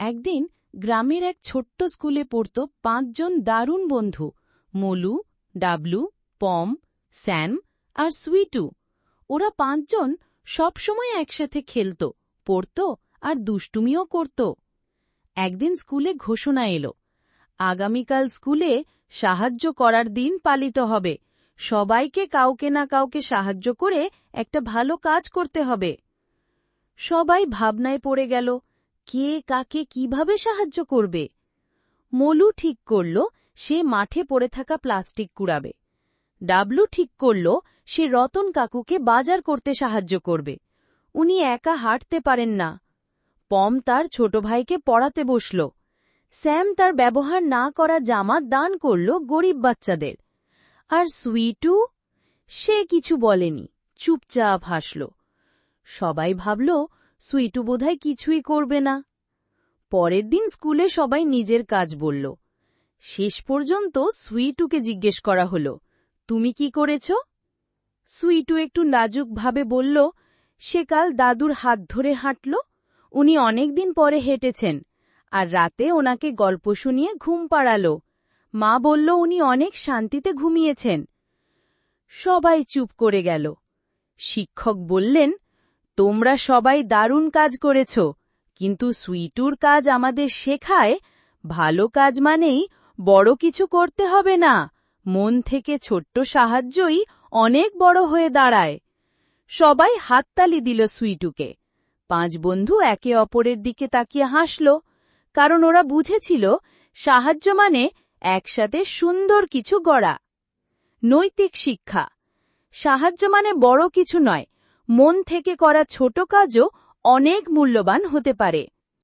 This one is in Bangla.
একদিন গ্রামের এক ছোট্ট স্কুলে পড়ত ৫ জন দারুণ বন্ধু, মলু, ডাবলু, পম, স্যাম আর সুইটু। ওরা ৫ জন সবসময় একসাথে খেলত, পড়ত আর দুষ্টুমিও করত। একদিন স্কুলে ঘোষণা এলো, আগামীকাল স্কুলে সাহায্য করার দিন পালিত হবে। সবাইকে কাউকে না কাউকে সাহায্য করে একটা ভালো কাজ করতে হবে। সবাই ভাবনায় পড়ে গেল, কে কাকে কিভাবে সাহায্য করবে। মলু ঠিক করল সে মাঠে পড়ে থাকা প্লাস্টিক কুড়াবে। ডাবলু ঠিক করল সে রতন কাকুকে বাজার করতে সাহায্য করবে, উনি একা হাঁটতে পারেন না। পম তার ছোট ভাইকে পড়াতে বসল। স্যাম তার ব্যবহার না করা জামা দান করল গরিব বাচ্চাদের। আর সুইটু, সে কিছু বলেনি, চুপচাপ হাসল। সবাই ভাবল সুইটু বোধহয় কিছুই করবে না। পরের দিন স্কুলে সবাই নিজের কাজ বলল। শেষ পর্যন্ত সুইটুকে জিজ্ঞেস করা হল, তুমি কি করেছ? সুইটু একটু লাজুকভাবে বলল, সে কাল দাদুর হাত ধরে হাঁটল। উনি অনেকদিন পরে হেঁটেছেন, আর রাতে ওনাকে গল্প শুনিয়ে ঘুম পাড়াল। মা বলল উনি অনেক শান্তিতে ঘুমিয়েছেন। সবাই চুপ করে গেল। শিক্ষক বললেন, তোমরা সবাই দারুণ কাজ করেছ, কিন্তু সুইটুর কাজ আমাদের শেখায় ভালো কাজ মানেই বড় কিছু করতে হবে না, মন থেকে ছোট্ট সাহায্যই অনেক বড় হয়ে দাঁড়ায়। সবাই হাততালি দিল সুইটুকে। ৫ বন্ধু একে অপরের দিকে তাকিয়ে হাসল, কারণ ওরা বুঝেছিল সাহায্য মানে একসাথে সুন্দর কিছু গড়া। নৈতিক শিক্ষা: সাহায্য মানে বড় কিছু নয়, মন থেকে করা ছোট কাজও অনেক মূল্যবান হতে পারে।